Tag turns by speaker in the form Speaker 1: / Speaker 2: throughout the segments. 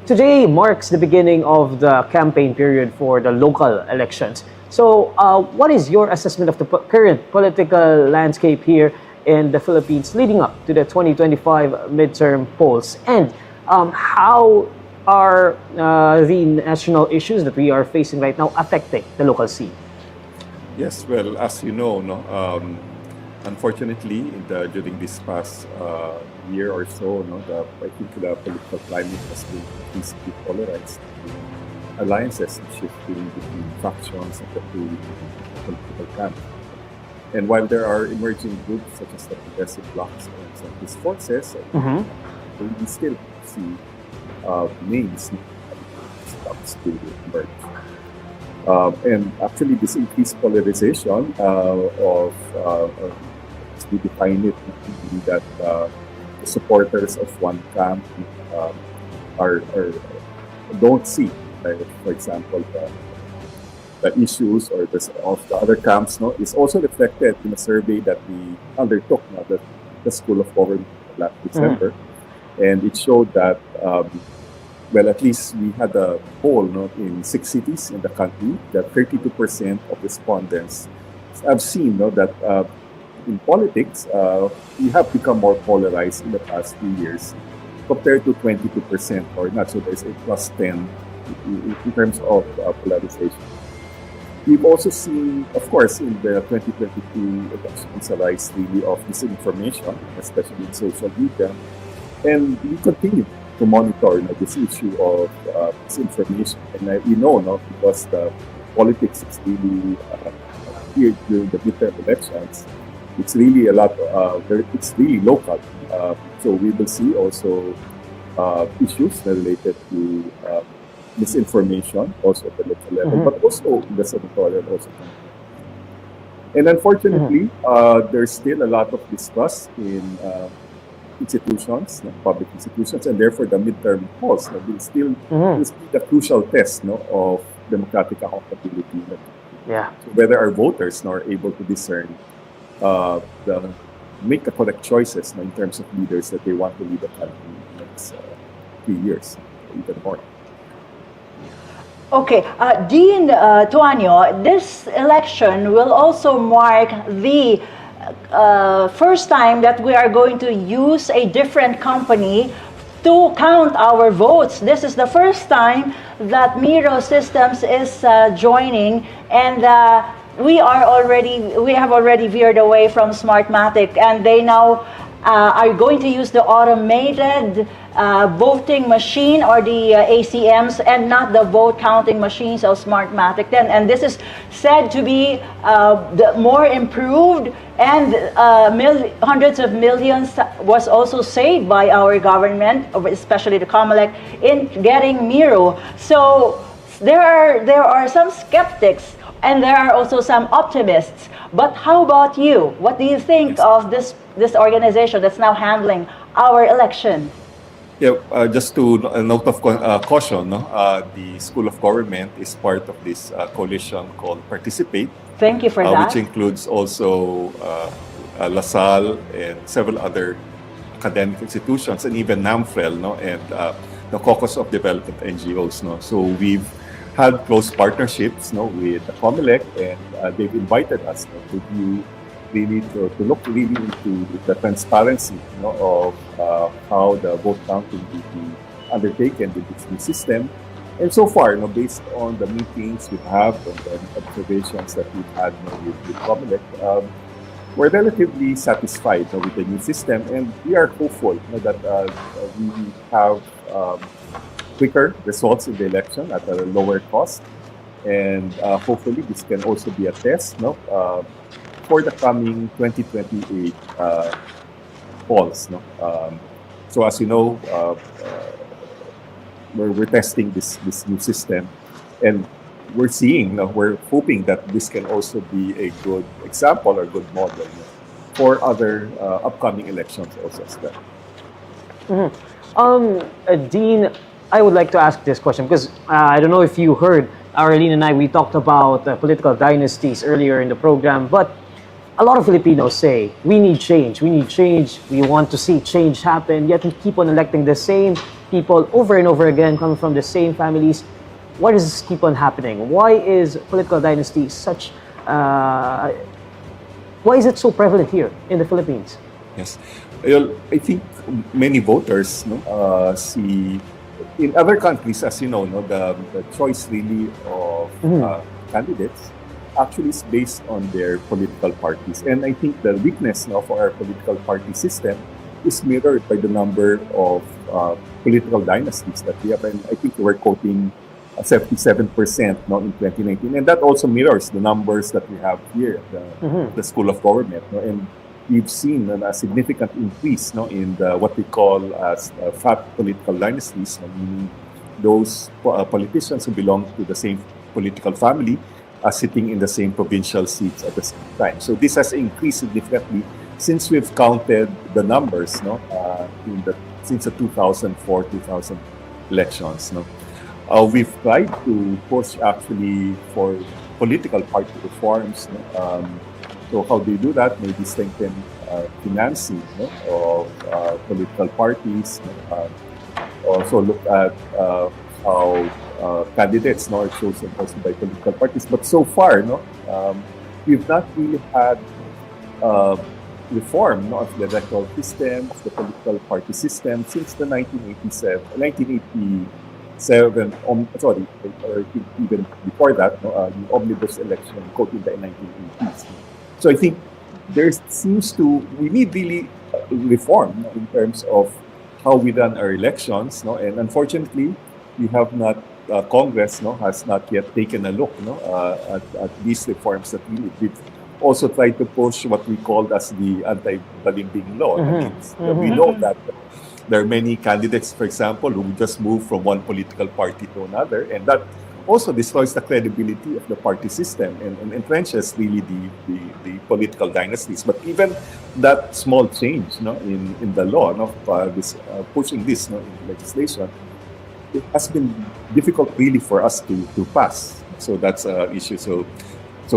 Speaker 1: today marks the beginning of the campaign period for the local elections. So, what is your assessment of the current political landscape here in the Philippines leading up to the 2025 midterm polls? And how are the national issues that we are facing right now affecting the local scene?
Speaker 2: Yes, well, as you know, no, unfortunately, during this past year or so, no, I think the political climate has been increasingly polarized. Alliances shifting between factions of the two political camps. And while there are emerging groups such as the progressive blocs and centrist forces, we still see names starts to emerge. And actually, this increased polarization as we define it, that the supporters of one camp don't see, for example, the issues or of the other camps, no, is also reflected in a survey that we undertook, the School of Government last December, and it showed that. Well, at least we had a poll, no, in 6 cities in the country that 32% of respondents have seen, no, that in politics we have become more polarized in the past few years compared to 22% or not. So there's a plus 10 in terms of polarization. We've also seen, of course, in the 2022 elections, a rise really of misinformation, especially in social media, and we continue to monitor this issue of misinformation. And we know, no, because the politics is really here during the midterm elections, it's really a lot. It's really local. So we will see also issues related to misinformation, also at the local level, but also in the senatorial also. And unfortunately, there's still a lot of distrust in institutions, public institutions, and therefore the midterm polls will still be the crucial test, no, of democratic accountability.
Speaker 1: Yeah.
Speaker 2: So whether our voters are able to discern, make the correct choices, no, in terms of leaders that they want to lead the country in the next 3 years, even more.
Speaker 3: Okay, Dean Tuaño, this election will also mark the first time that we are going to use a different company to count our votes. This is the first time that Miro Systems is joining, and we have already veered away from Smartmatic, and they now are going to use the automated voting machine or the ACMs and not the vote counting machines of Smartmatic then. And this is said to be more improved, and hundreds of millions was also saved by our government, especially the COMELEC, in getting Miro. So there are some skeptics and there are also some optimists. But how about you? What do you think of this organization that's now handling our election?
Speaker 2: Yeah, just to a note of caution, no? The School of Government is part of this coalition called Participate.
Speaker 3: Thank you for that.
Speaker 2: Which includes also LaSalle and several other academic institutions, and even NAMFREL, no? And the Caucus of Development NGOs. No? So we've had close partnerships, no, with the COMELEC, and they've invited us, no, to look really into the transparency, you know, of how the vote counting will be undertaken with this new system. And so far, you know, based on the meetings we have and the observations that we've had, you know, with COMELEC, we're relatively satisfied, you know, with the new system, and we are hopeful, you know, that we have quicker results in the election at a lower cost, and hopefully this can also be a test, you know, for the coming 2028 polls. No? So as you know, we're testing this new system, and we're seeing, we're hoping that this can also be a good example or good model, you know, for other upcoming elections also as well.
Speaker 1: Dean, I would like to ask this question because I don't know if you heard, Arlene and I, we talked about political dynasties earlier in the program, but a lot of Filipinos say, we need change, we want to see change happen, yet we keep on electing the same people over and over again, coming from the same families. Why does this keep on happening? Why is political dynasty such? Why is it so prevalent here in the Philippines?
Speaker 2: Yes. Well, I think many voters see in other countries, as you know, the choice really of candidates actually is based on their political parties. And I think the weakness of our political party system is mirrored by the number of political dynasties that we have. And I think we're quoting 77% now in 2019. And that also mirrors the numbers that we have here at the School of Government. And we've seen a significant increase in what we call as fat political dynasties, meaning those politicians who belong to the same political family are sitting in the same provincial seats at the same time. So this has increased significantly since we've counted the numbers since the 2004-2000 elections. We've tried to push actually for political party reforms. So how do you do that? Maybe strengthen financing of political parties. Also look at how candidates are chosen also by political parties. But so far, we've not really had reform of the electoral system, of the political party system since the 1987, or even before that, the omnibus election code in the 1980s. So I think we need really reform in terms of how we run our elections, and unfortunately, we have not. Congress has not yet taken a look at these reforms that we need. We've also tried to push what we called as the anti-balimbing law. We know that there are many candidates, for example, who just move from one political party to another, and that also destroys the credibility of the party system and entrenches really the political dynasties. But even that small change in the law, pushing this in legislation, it has been difficult really for us to pass. So that's an issue. So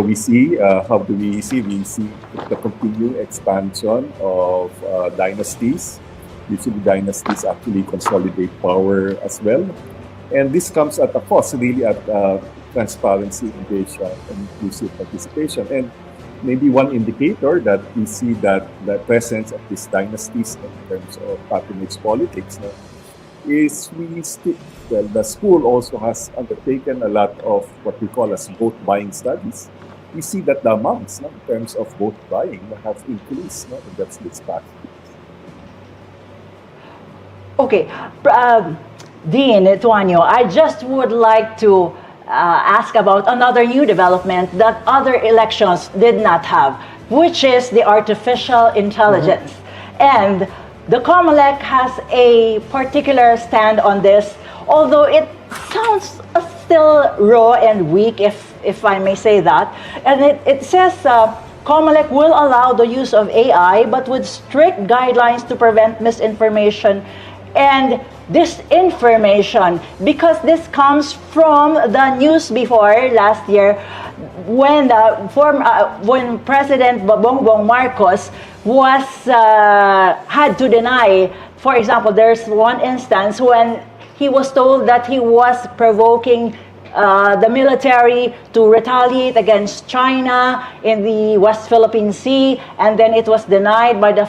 Speaker 2: we see, how do we see? We see the continued expansion of dynasties. Usually dynasties actually consolidate power as well. And this comes at a cost, really, at transparency, engagement, and inclusive participation. And maybe one indicator that we see that the presence of these dynasties in terms of patronage politics is the school also has undertaken a lot of what we call as vote buying studies. We see that the amounts in terms of vote buying have increased in this past.
Speaker 3: Okay, Dean Tuaño, I just would like to ask about another new development that other elections did not have, which is the artificial intelligence. And the COMELEC has a particular stand on this, although it sounds still raw and weak, if I may say that. And it says COMELEC will allow the use of AI, but with strict guidelines to prevent misinformation and disinformation, because this comes from the news before last year when President Bongbong Marcos had to deny. For example, there's one instance when he was told that he was provoking the military to retaliate against China in the West Philippine Sea, and then it was denied by the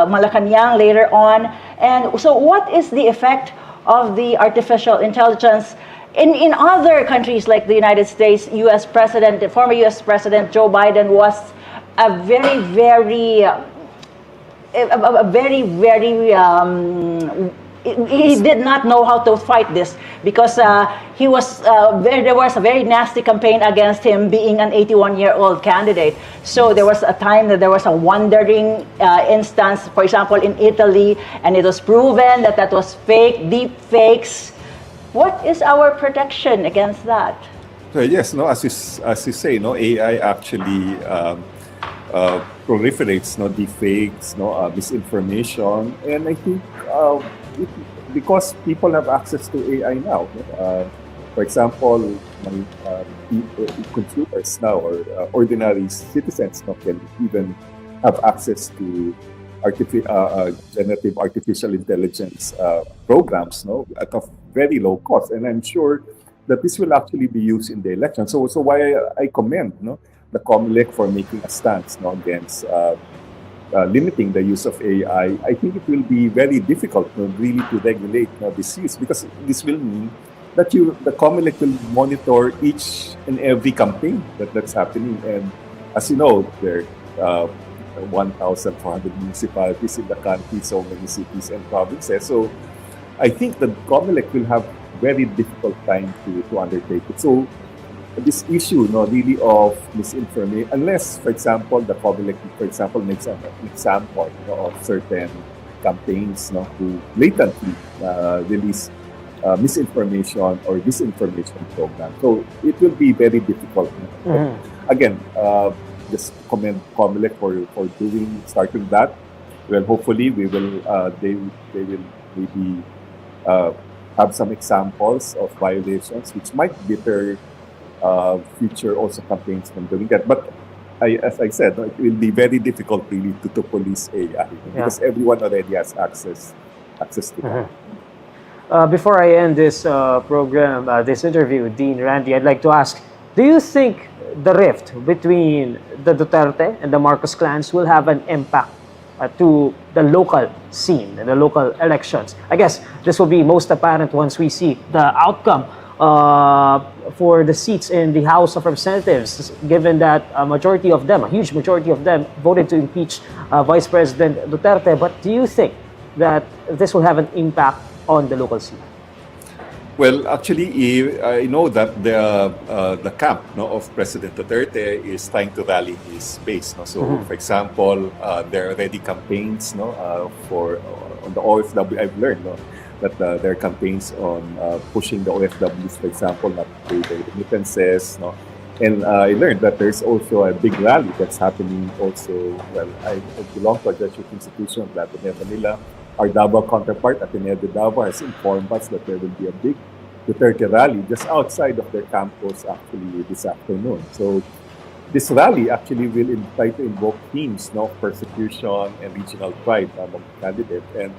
Speaker 3: Malacanang later on. And so what is the effect of the artificial intelligence in other countries like the United States? The former US President Joe Biden was a he did not know how to fight this, because there was a very nasty campaign against him being an 81-year-old candidate. So there was a time that there was a wandering instance, for example, in Italy, and it was proven that was fake, deep fakes. What is our protection against that?
Speaker 2: Yes, as you say, AI actually proliferates, deep fakes, misinformation, and I think because people have access to AI now. For example, consumers now, or ordinary citizens now, can even have access to generative artificial intelligence programs, no, at a very low cost. And I'm sure that this will actually be used in the election. So why I commend, no, the COMELEC for making a stance, no, against limiting the use of AI. I think it will be very difficult, no, really to regulate, no, this use, because this will mean that the COMELEC will monitor each and every campaign that's happening. And as you know, there are 1,400 municipalities in the country, so many cities and provinces. So I think the COMELEC will have very difficult time to undertake it. So this issue, no, really of misinformation, unless, for example, the COMELEC, for example, makes an example, you know, of certain campaigns, no, who blatantly release misinformation or disinformation program. So it will be very difficult. Again, just commend COMELEC for starting that. Well, hopefully they will maybe have some examples of violations which might deter future also campaigns from doing that. But as I said, it will be very difficult really to police AI because everyone already has access to that.
Speaker 1: Before I end this program, this interview, Dean Randy, I'd like to ask, do you think the rift between the Duterte and the Marcos clans will have an impact to the local scene and the local elections? I guess this will be most apparent once we see the outcome for the seats in the House of Representatives, given that a huge majority of them, voted to impeach Vice President Duterte. But do you think that this will have an impact on the local scene?
Speaker 2: Well, actually, I know that the camp, no, of President Duterte is trying to rally his base. No? So, for example, there are already campaigns, no, on the OFW. I've learned, no, that there are campaigns on pushing the OFWs, for example, not to pay their remittances. No? And I learned that there's also a big rally that's happening also. Well, I belong to a Jesuit institution, Ateneo Manila. Our Davao counterpart, Ateneo de Davao, has informed us that there will be a big Duterte rally just outside of their campus actually this afternoon. So this rally actually will try to invoke themes, no, persecution and regional pride among candidates. And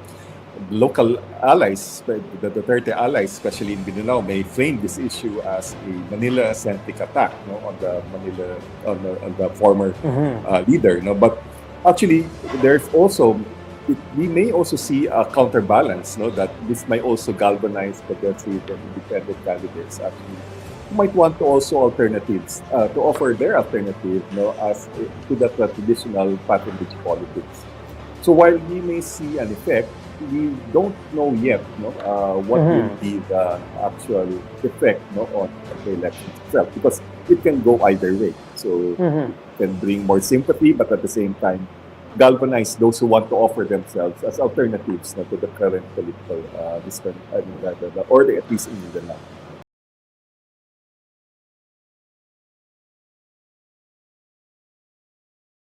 Speaker 2: local allies, the Duterte allies, especially in Mindanao, may frame this issue as a Manila-centric attack, no, on the former leader. No? But actually, there's also we may also see a counterbalance, no, that this might also galvanize progressive and independent candidates actually who might want to also alternatives to offer their alternative, no, as to the traditional patronage politics. So while we may see an effect, we don't know yet, no, what will be the actual effect, no, on the election itself, because it can go either way. So it can bring more sympathy, but at the same time galvanize those who want to offer themselves as alternatives, no, to the current political order, at least in Mindanao.